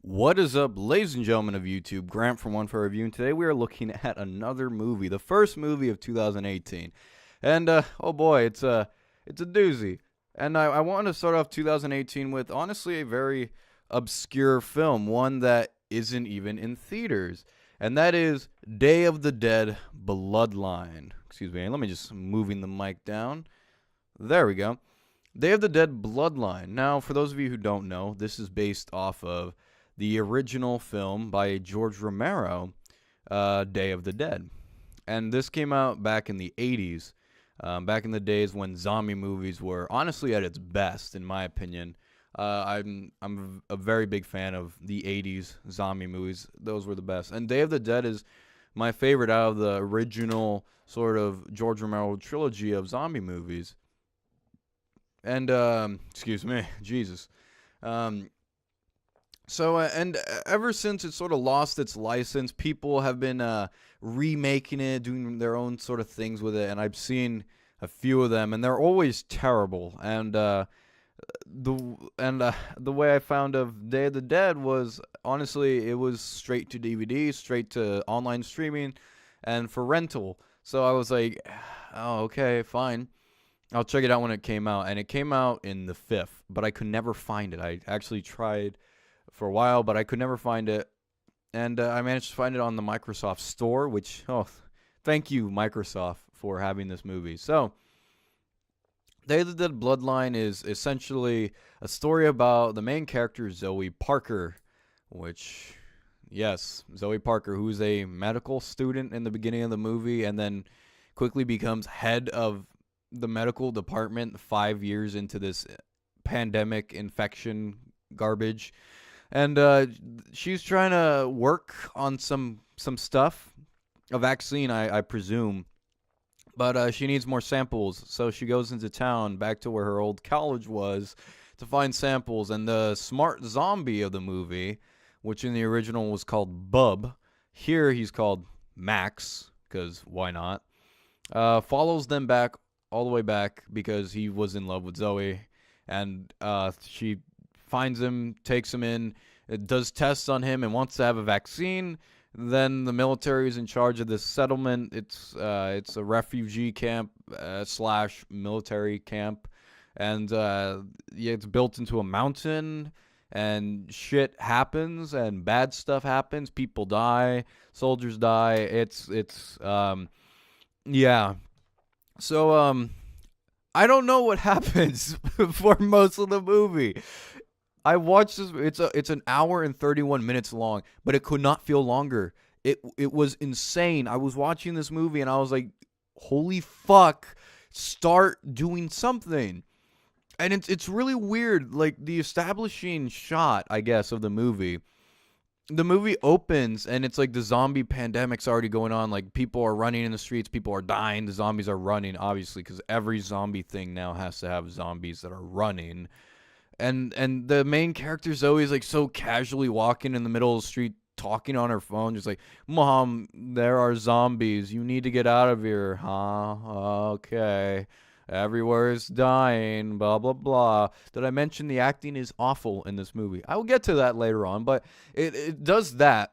What is up, ladies and gentlemen of YouTube? Grant from One for Review, and today we are looking at another movie, the first movie of 2018. And oh boy, it's a doozy. And I want to start off 2018 with honestly a very obscure film, one that isn't even in theaters, and that is Day of the Dead Bloodline. Excuse me, let me just moving the mic down. There we go. Day of the Dead Bloodline. Now, for those of you who don't know, this is based off of the original film by George Romero, Day of the Dead. And this came out back in the 80s, back in the days when zombie movies were honestly at its best, in my opinion. I'm a very big fan of the 80s zombie movies. Those were the best. And Day of the Dead is my favorite out of the original sort of George Romero trilogy of zombie movies. And, excuse me, Jesus. And ever since it sort of lost its license, people have been remaking it, doing their own sort of things with it, and I've seen a few of them, and they're always terrible. And the way I found of Day of the Dead was honestly it was straight to DVD, straight to online streaming, and for rental. So I was like, oh, okay, fine. I'll check it out when it came out, and it came out in the 5th, but I could never find it. I actually tried for a while, but I could never find it, and I managed to find it on the Microsoft Store, which, oh, thank you, Microsoft, for having this movie. So, Day of the Dead Bloodline is essentially a story about the main character, Zoe Parker, which, yes, Zoe Parker, who's a medical student in the beginning of the movie, and then quickly becomes head of the medical department 5 years into this pandemic infection garbage. And she's trying to work on some stuff, a vaccine, I presume. But she needs more samples, so she goes into town, back to where her old college was, to find samples. And the smart zombie of the movie, which in the original was called Bub, here he's called Max, because why not, follows them back, all the way back, because he was in love with Zoe. And she finds him, takes him in, it does tests on him, and wants to have a vaccine. Then the military is in charge of this settlement. It's a refugee camp slash military camp, and yeah, it's built into a mountain, and shit happens, and bad stuff happens. People die, soldiers die. Yeah. So I don't know what happens for most of the movie. I watched this. It's an hour and 31 minutes long, but it could not feel longer. It was insane. I was watching this movie and I was like, "Holy fuck! Start doing something." And it's really weird. Like the establishing shot, I guess, of the movie. The movie opens and it's like the zombie pandemic's already going on. Like people are running in the streets, people are dying, the zombies are running, obviously, because every zombie thing now has to have zombies that are running. And the main character's always like so casually walking in the middle of the street, talking on her phone, just like, "Mom, there are zombies. You need to get out of here." Huh? Okay. Everywhere is dying, blah, blah, blah. Did I mention the acting is awful in this movie? I will get to that later on, but it does that.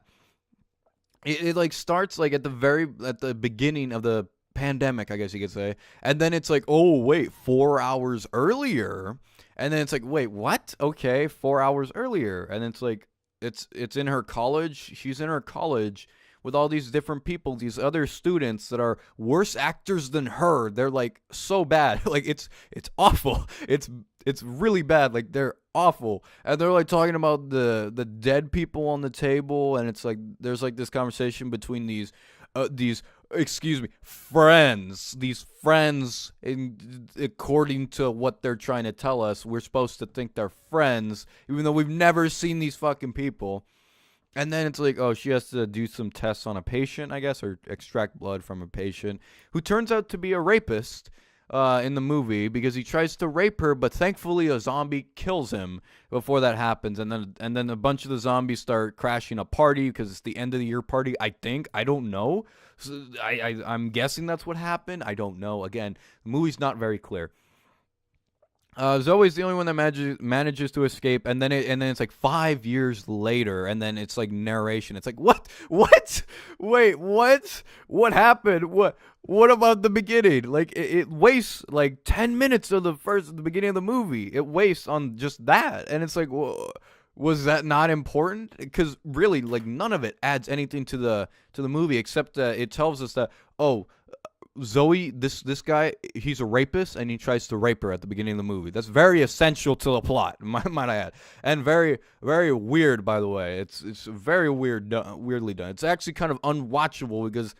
It like starts like at the beginning of the pandemic, I guess you could say. And then it's like, oh, wait, 4 hours earlier. And then it's like, wait, what? Okay, 4 hours earlier. And it's like, it's in her college. She's in her college with all these different people, these other students that are worse actors than her. They're like so bad. Like it's awful. It's really bad. Like they're awful. And they're like talking about the dead people on the table, and it's like there's like this conversation between these excuse me, friends. These friends, according to what they're trying to tell us, we're supposed to think they're friends, even though we've never seen these fucking people. And then it's like, oh, she has to do some tests on a patient, I guess, or extract blood from a patient who turns out to be a rapist in the movie, because he tries to rape her, but thankfully a zombie kills him before that happens. And then a bunch of the zombies start crashing a party because it's the end of the year party, I think. I don't know. So I'm guessing that's what happened. I don't know. Again, the movie's not very clear. Zoe's the only one that manages to escape, and then it's like 5 years later, and then it's like narration. It's like, what, wait, what happened? What about the beginning? Like it wastes like 10 minutes of the beginning of the movie. It wastes on just that, and it's like, was that not important? Because really, like none of it adds anything to the movie except it tells us that, oh, Zoe, this guy, he's a rapist, and he tries to rape her at the beginning of the movie. That's very essential to the plot, might I add, and very, very weird, by the way. It's very weirdly done. It's actually kind of unwatchable because,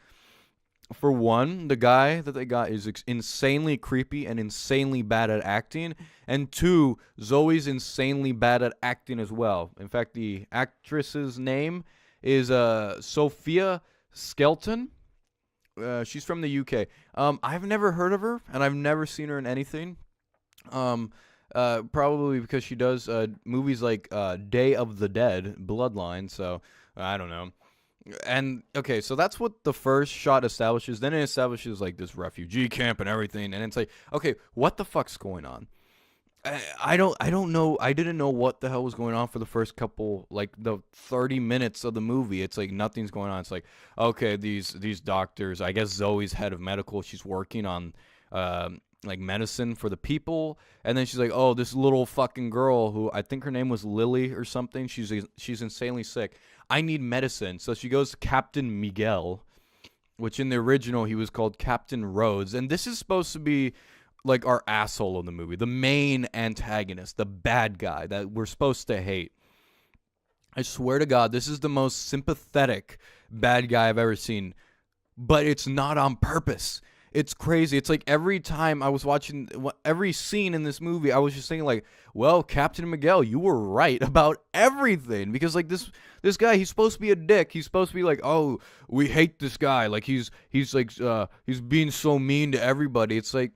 for one, the guy that they got is insanely creepy and insanely bad at acting, and two, Zoe's insanely bad at acting as well. In fact, the actress's name is Sophia Skelton. She's from the UK. I've never heard of her, and I've never seen her in anything. Probably because she does movies like Day of the Dead, Bloodline. So I don't know. And okay, so that's what the first shot establishes. Then it establishes like this refugee camp and everything, and it's like, okay, what the fuck's going on? I don't know. I didn't know what the hell was going on for the first couple, like the 30 minutes of the movie. It's like nothing's going on. It's like, okay, these doctors, I guess Zoe's head of medical, she's working on like medicine for the people, and then she's like, oh, this little fucking girl who I think her name was Lily or something, she's insanely sick. I need medicine. So she goes to Captain Miguel, which in the original he was called Captain Rhodes, and this is supposed to be like our asshole in the movie, the main antagonist, the bad guy that we're supposed to hate. I swear to God, this is the most sympathetic bad guy I've ever seen, but it's not on purpose. It's crazy. It's like every time I was watching every scene in this movie, I was just thinking like, well, Captain Miguel, you were right about everything, because like this guy, he's supposed to be a dick. He's supposed to be like, oh, we hate this guy. Like he's like he's being so mean to everybody. It's like,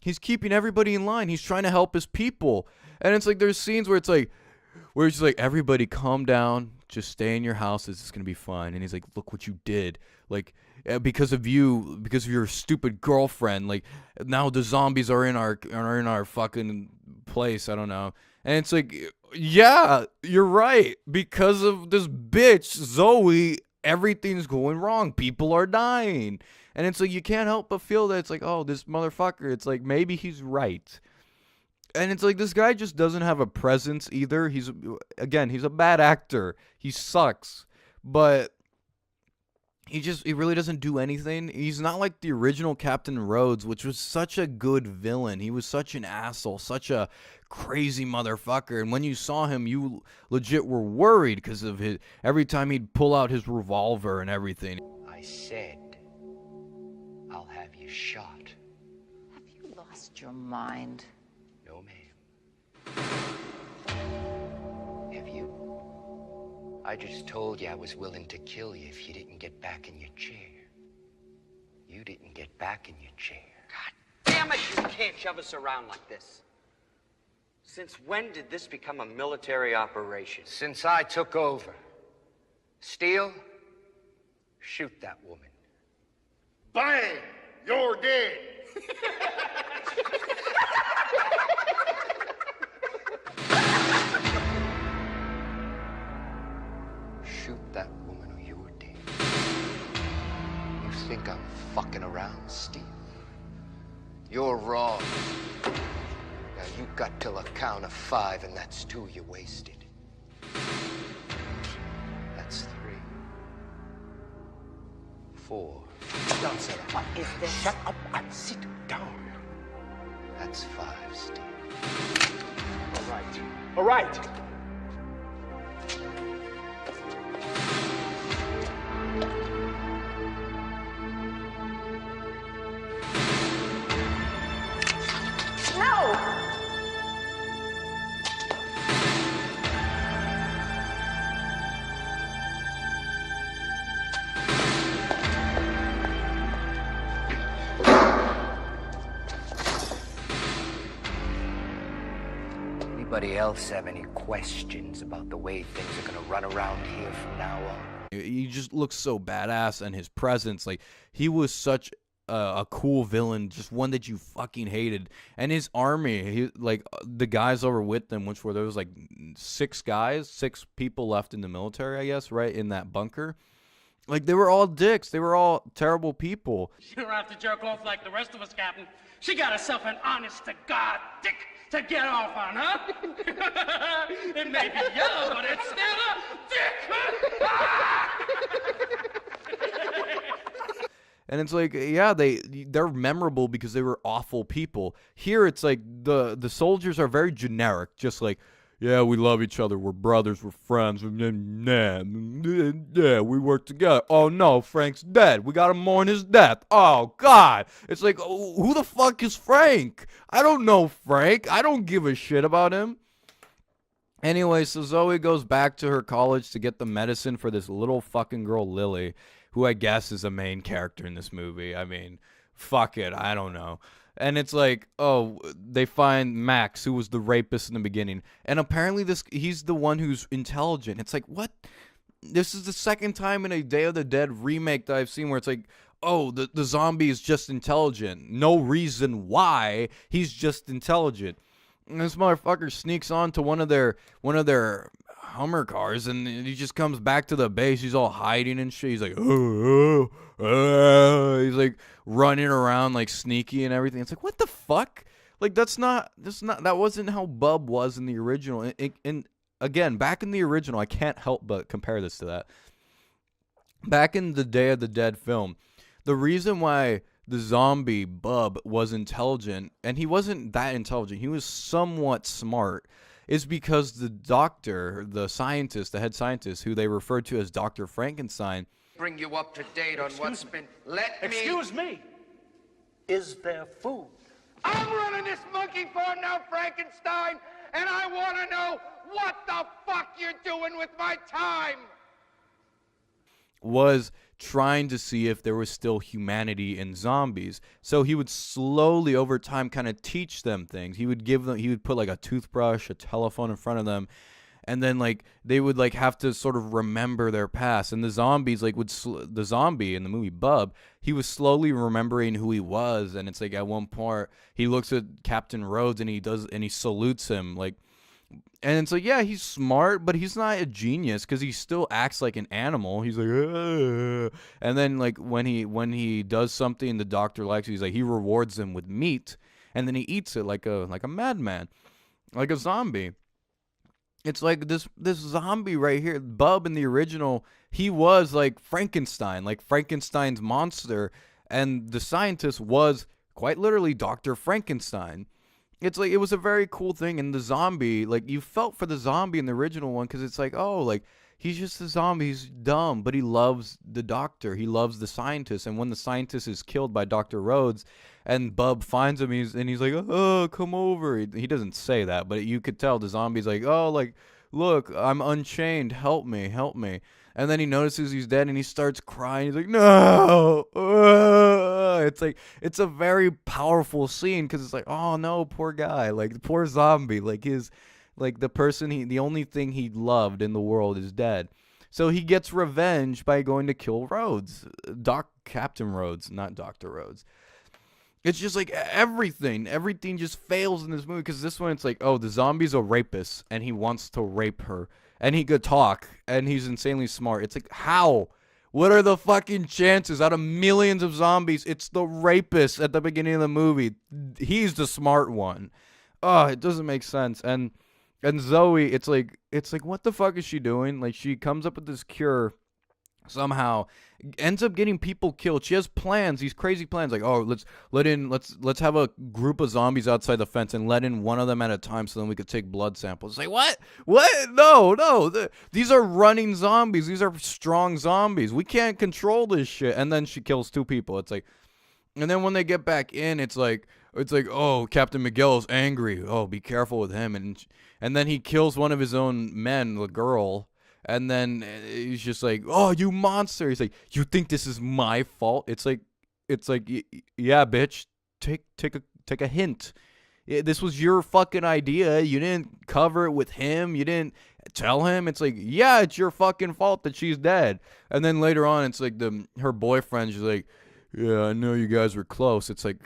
he's keeping everybody in line. He's trying to help his people. And it's like there's scenes where it's just like, everybody calm down. Just stay in your houses. It's going to be fine. And he's like, look what you did. Like, because of your stupid girlfriend. Like, now the zombies are in our fucking place. I don't know. And it's like, yeah, you're right. Because of this bitch, Zoe, everything's going wrong. People are dying. And it's like, you can't help but feel that it's like, oh, this motherfucker, it's like, maybe he's right. And it's like, this guy just doesn't have a presence either. He's a bad actor. He sucks. But he really doesn't do anything. He's not like the original Captain Rhodes, which was such a good villain. He was such an asshole, such a crazy motherfucker. And when you saw him, you legit were worried because of every time he'd pull out his revolver and everything. I said, I'll have you shot. Have you lost your mind? No, ma'am. Have you? I just told you I was willing to kill you if you didn't get back in your chair. You didn't get back in your chair. God damn it, you can't shove us around like this. Since when did this become a military operation? Since I took over. Steele, shoot that woman. Bang! You're dead. Shoot that woman or you're dead. You think I'm fucking around, Steve? You're wrong. Now you got till a count of 5, and that's 2 you wasted. That's 3. 4. Don't say that. What is this? Shut up and sit down. That's 5, Steve. All right. All right. No! Anybody else have any questions about the way things are gonna run around here from now on? He just looks so badass, and his presence, like, he was such a cool villain, just one that you fucking hated. And his army, the guys over with them, which were there was like 6 people left in the military, I guess, right in that bunker. Like, they were all dicks. They were all terrible people. She don't have to jerk off like the rest of us, Captain. She got herself an honest-to-God dick to get off on, huh? It may be yellow, but it's still a dick! And it's like, yeah, they're memorable because they were awful people. Here, it's like the soldiers are very generic, just like, yeah, we love each other. We're brothers. We're friends. Yeah, we work together. Oh, no, Frank's dead. We got to mourn his death. Oh, God. It's like, who the fuck is Frank? I don't know Frank. I don't give a shit about him. Anyway, so Zoe goes back to her college to get the medicine for this little fucking girl, Lily, who I guess is a main character in this movie. I mean, fuck it. I don't know. And it's like, oh, they find Max, who was the rapist in the beginning. And apparently he's the one who's intelligent. It's like, what? This is the second time in a Day of the Dead remake that I've seen where it's like, oh, the zombie is just intelligent. No reason why. He's just intelligent. And this motherfucker sneaks onto one of their Hummer cars, and he just comes back to the base. He's all hiding and shit. He's like, he's like running around like sneaky and everything. It's like, what the fuck? Like, that wasn't how Bub was in the original. And again, back in the original, I can't help but compare this to that. Back in the Day of the Dead film, the reason why the zombie Bub was intelligent, and he wasn't that intelligent, he was somewhat smart, is because the doctor, the scientist, the head scientist, who they referred to as Dr. Frankenstein. Bring you up to date on what's been. Excuse me. Is there food? I'm running this monkey farm now, Frankenstein, and I want to know what the fuck you're doing with my time. Was trying to see if there was still humanity in zombies. So he would slowly over time kind of teach them things. He would put like a toothbrush, a telephone in front of them, and then like they would like have to sort of remember their past. And the zombies like the zombie in the movie Bub, he was slowly remembering who he was. And it's like at one part he looks at Captain Rhodes and he salutes him like. And it's like, yeah, he's smart, but he's not a genius because he still acts like an animal. He's like, ugh. And then like when he does something the doctor likes, he's like, he rewards him with meat, and then he eats it like a madman, like a zombie. It's like this zombie right here, Bub in the original, he was like Frankenstein's monster, and the scientist was quite literally Dr. Frankenstein. It's like, it was a very cool thing. And the zombie, like, you felt for the zombie in the original one because it's like, oh, like, he's just a zombie. He's dumb, but he loves the doctor. He loves the scientist. And when the scientist is killed by Dr. Rhodes and Bub finds him, he's like, oh, come over. He doesn't say that, but you could tell the zombie's like, oh, like, look, I'm unchained. Help me, help me. And then he notices he's dead and he starts crying. He's like, no. It's like, it's a very powerful scene because it's like, oh no, poor guy. Like, the poor zombie. Like, the only thing he loved in the world is dead. So he gets revenge by going to kill Rhodes. Captain Rhodes, not Dr. Rhodes. It's just like everything just fails in this movie because this one, it's like, oh, the zombie's a rapist and he wants to rape her. And he could talk, and he's insanely smart. It's like, how? What are the fucking chances out of millions of zombies? It's the rapist at the beginning of the movie. He's the smart one. Oh, it doesn't make sense. And Zoe, it's like, what the fuck is she doing? Like, she comes up with this cure somehow, ends up getting people killed. She has plans, these crazy plans, like, oh, let's have a group of zombies outside the fence and let in one of them at a time so then we could take blood samples. It's like, what? No, these are running zombies. These are strong zombies. We can't control this shit. And then she kills 2 people. It's like, and then when they get back in, it's like, oh, Captain Miguel's angry. Oh, be careful with him. And then he kills one of his own men, the girl. And then he's just like, oh, you monster. He's like, you think this is my fault? It's like, yeah, bitch, take a hint. This was your fucking idea. You didn't cover it with him. You didn't tell him. It's like, yeah, it's your fucking fault that she's dead. And then later on, it's like her boyfriend's just like, yeah, I know you guys were close. It's like,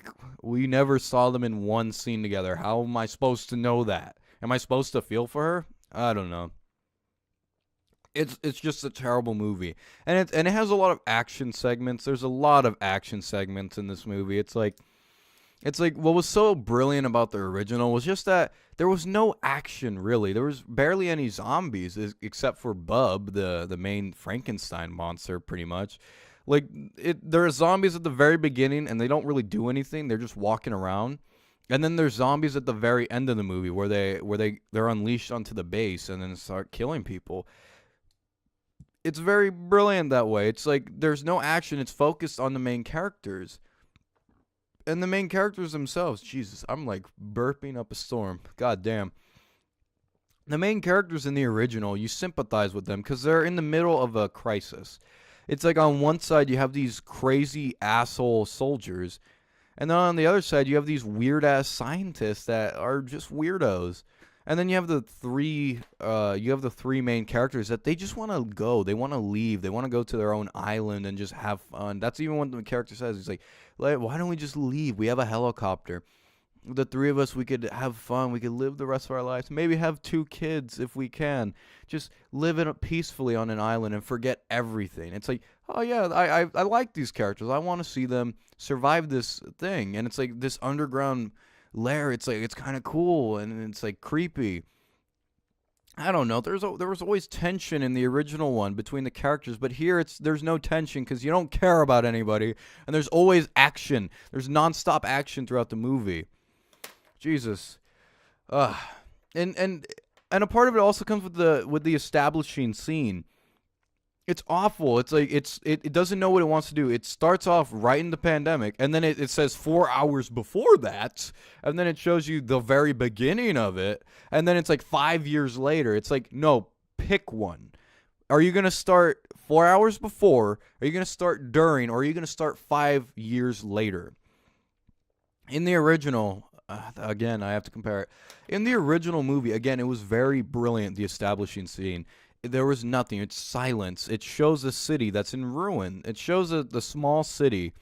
we never saw them in one scene together. How am I supposed to know that? Am I supposed to feel for her? I don't know. It's just a terrible movie, and it has a lot of action segments. There's a lot of action segments in this movie. It's like what was so brilliant about the original was just that there was no action really. There was barely any zombies except for Bub, the main Frankenstein monster, pretty much. Like there are zombies at the very beginning and they don't really do anything. They're just walking around. And then there's zombies at the very end of the movie where they're unleashed onto the base and then start killing people. It's very brilliant that way. It's like there's no action. It's focused on the main characters. And the main characters themselves, Jesus, I'm like burping up a storm. God damn. The main characters in the original, you sympathize with them because they're in the middle of a crisis. It's like on one side you have these crazy asshole soldiers, and then on the other side you have these weird ass scientists that are just weirdos. And then you have the three main characters that they just want to go. They want to leave. They want to go to their own island and just have fun. That's even what the character says. He's like, why don't we just leave? We have a helicopter. The three of us, we could have fun. We could live the rest of our lives. Maybe have 2 kids if we can. Just live peacefully on an island and forget everything. It's like, oh yeah, I like these characters. I want to see them survive this thing. And it's like this underground lair. It's like, it's kind of cool and it's like creepy. I don't know. There was always tension in the original one between the characters, but here there's no tension because you don't care about anybody, and there's always action. There's nonstop action throughout the movie. Jesus, and a part of it also comes with the establishing scene. It's awful. It's like it doesn't know what it wants to do. It starts off right in the pandemic, and then it says 4 hours before that, and then it shows you the very beginning of it, and then it's like 5 years later. It's like, no, pick one. Are you gonna start 4 hours before? Are you gonna start during? Or are you gonna start 5 years later? In the original, again, I have to compare it. In the original movie, again, it was very brilliant. The establishing scene. There was nothing. It's silence. It shows a city that's in ruin. It shows the small city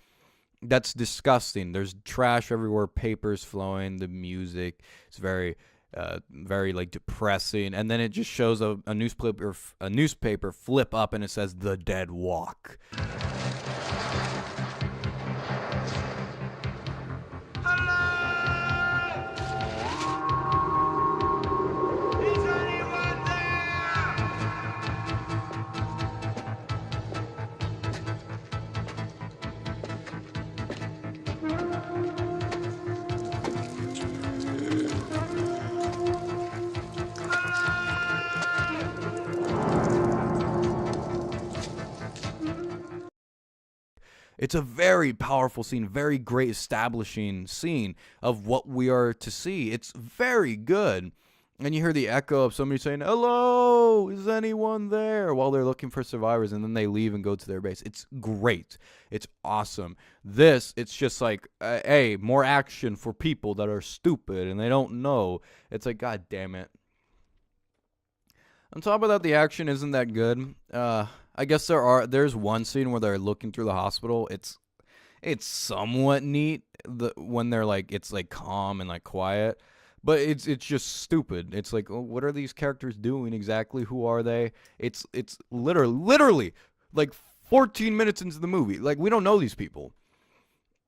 that's disgusting. There's trash everywhere, papers flowing, the music is very like depressing. And then it just shows a newspaper flip up and it says The Dead Walk. It's a very powerful scene, very great establishing scene of what we are to see. It's very good. And you hear the echo of somebody saying, "Hello, is anyone there?" while they're looking for survivors, and then they leave and go to their base. It's great. It's awesome. It's just like, hey, more action for people that are stupid and they don't know. It's like, God damn it. On top of that, the action isn't that good. I guess there's one scene where they're looking through the hospital. It's somewhat neat when they're like, it's like calm and like quiet, but it's just stupid. It's like, oh, what are these characters doing exactly? Who are they? It's literally like 14 minutes into the movie. Like, we don't know these people.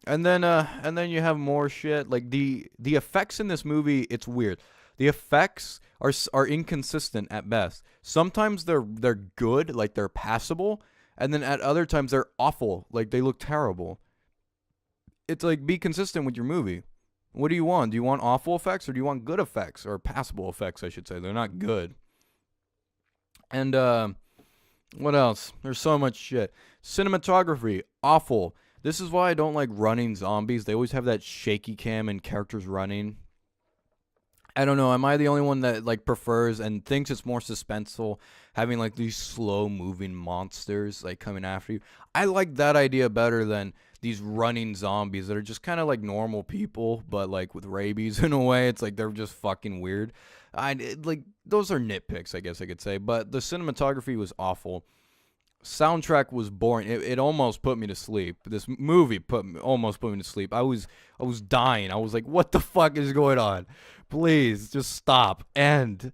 And then you have more shit. Like the effects in this movie, it's weird. The effects are inconsistent at best. Sometimes they're good, like they're passable, and then at other times they're awful, like they look terrible. It's like, be consistent with your movie. What do you want? Do you want awful effects or do you want good effects, or passable effects, I should say? They're not good. And what else? There's so much shit. Cinematography, awful. This is why I don't like running zombies. They always have that shaky cam and characters running. I don't know. Am I the only one that like prefers and thinks it's more suspenseful having like these slow moving monsters like coming after you? I like that idea better than these running zombies that are just kind of like normal people, but like with rabies in a way. It's like they're just fucking weird. Like those are nitpicks, I guess I could say. But the cinematography was awful. soundtrack was boring. It almost put me to sleep. This movie almost put me to sleep. I was dying. I was like, what the fuck is going on? Please just stop. And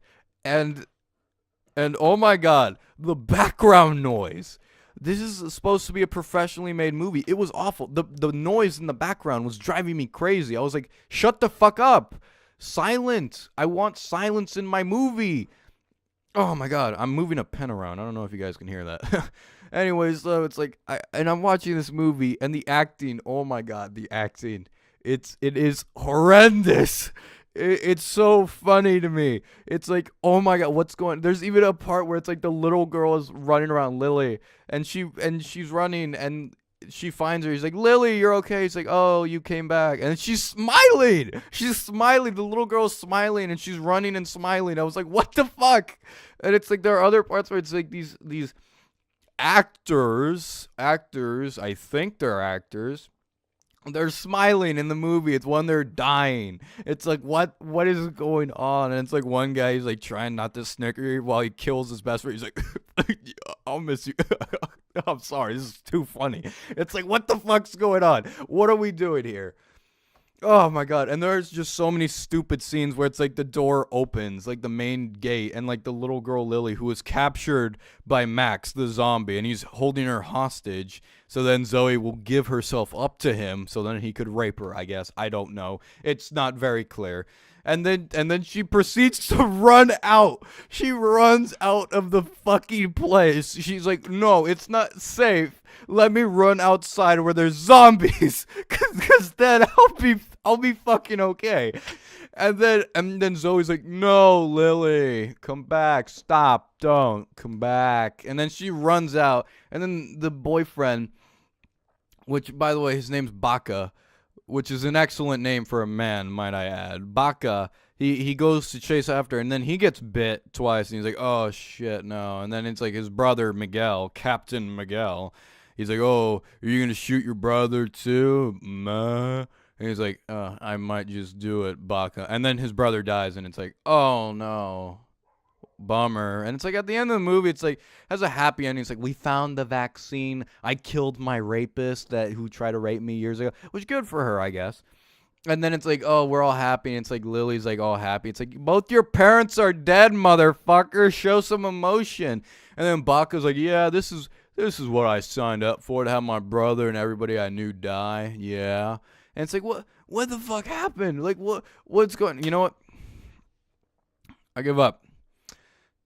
oh my god, the background noise. This is supposed to be a professionally made movie. It was awful. The noise in the background was driving me crazy. I was like, shut the fuck up. Silent. I want silence in my movie. Oh my god, I'm moving a pen around. I don't know if you guys can hear that. Anyways, so it's like I'm watching this movie and the acting, oh my god, the acting. It is horrendous. It's so funny to me. It's like, oh my god, what's going? There's even a part where it's like the little girl is running around Lily and she's running and she finds her. He's like, Lily, you're okay. He's like, oh, you came back. And she's smiling. She's smiling. The little girl's smiling and she's running and smiling. I was like, what the fuck? And it's like there are other parts where it's like these actors, I think they're actors. They're smiling in the movie. It's when they're dying. It's like, what is going on? And it's like one guy, he's like trying not to snicker while he kills his best friend. He's like, I'll miss you. I'm sorry. This is too funny. It's like, what the fuck's going on? What are we doing here? Oh my god. And there's just so many stupid scenes where it's like the door opens, like the main gate, and like the little girl Lily, who was captured by Max, the zombie, and he's holding her hostage. So then Zoe will give herself up to him so then he could rape her, I guess. I don't know. It's not very clear. And then she proceeds to run out. She runs out of the fucking place. She's like, no, it's not safe. Let me run outside where there's zombies. Cause then I'll be fucking okay. And then Zoe's like, no, Lily, come back. Stop. Don't come back. And then she runs out. And then the boyfriend, which, by the way, his name's Baka, which is an excellent name for a man, might I add. Baka, he goes to chase after, and then he gets bit twice, and he's like, oh, shit, no. And then it's like his brother, Miguel, Captain Miguel. He's like, oh, are you going to shoot your brother too? And he's like, I might just do it, Baka. And then his brother dies, and it's like, oh, no. Bummer. And it's like at the end of the movie, it's like has a happy ending. It's like, we found the vaccine. I killed my rapist who tried to rape me years ago, which is good for her, I guess. And then it's like, oh, we're all happy. And it's like Lily's like all happy. It's like, both your parents are dead, motherfucker. Show some emotion. And then Baka's like, yeah, this is what I signed up for, to have my brother and everybody I knew die. Yeah. And it's like, what the fuck happened? Like, what's going? You know what? I give up.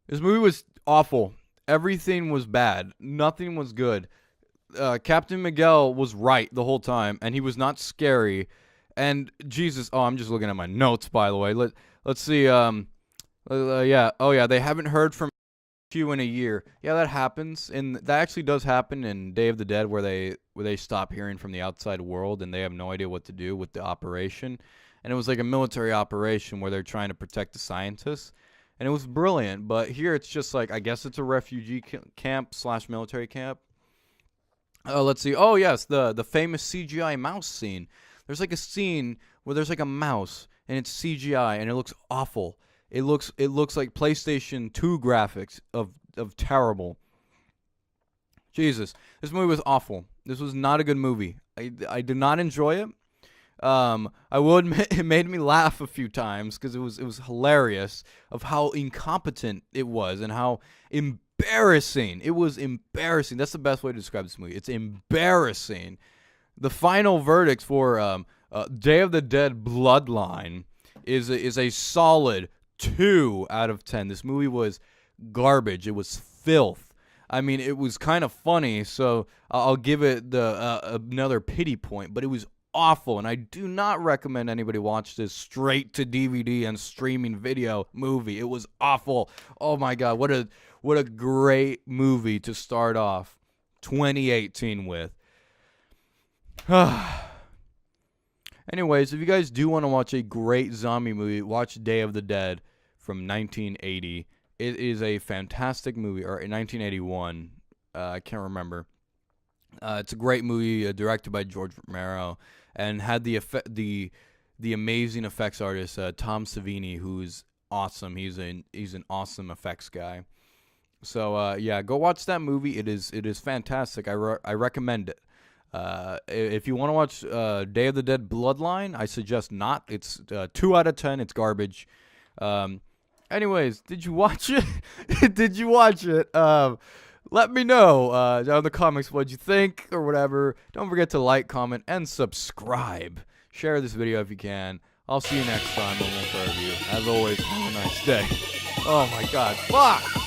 This movie was awful. Everything was bad. Nothing was good. Captain Miguel was right the whole time, and he was not scary. And Jesus, I'm just looking at my notes, by the way. Let's see. Yeah. Oh yeah, they haven't heard from you in a year. Yeah, that happens, and that actually does happen in Day of the Dead, where they stop hearing from the outside world, and they have no idea what to do with the operation. And it was like a military operation where they're trying to protect the scientists. And it was brilliant, but here it's just like, I guess it's a refugee camp / military camp. Let's see. Oh, yes, the famous CGI mouse scene. There's like a scene where there's like a mouse, and it's CGI, and it looks awful. It looks like PlayStation 2 graphics of terrible. Jesus, this movie was awful. This was not a good movie. I did not enjoy it. I will admit it made me laugh a few times because it was hilarious of how incompetent it was and how embarrassing. It was embarrassing. That's the best way to describe this movie. It's embarrassing. The final verdict for Day of the Dead Bloodline is a solid 2 out of 10. This movie was garbage. It was filth. I mean, it was kind of funny, so I'll give it another pity point, but it was awful, and I do not recommend anybody watch this straight to DVD and streaming video movie. It was awful. Oh my god, what a great movie to start off 2018 with. Anyways, if you guys do want to watch a great zombie movie, watch Day of the Dead from 1980. It is a fantastic movie, or in 1981. I can't remember. It's a great movie directed by George Romero, and had the amazing effects artist Tom Savini, who's awesome. He's an awesome effects guy. So yeah, go watch that movie. It is fantastic. I recommend it. If you want to watch Day of the Dead Bloodline, I suggest not. It's 2 out of 10. It's garbage. Anyways, did you watch it? Did you watch it? Let me know down in the comments what you think or whatever. Don't forget to like, comment, and subscribe. Share this video if you can. I'll see you next time on one review. As always, have a nice day. Oh my God, fuck!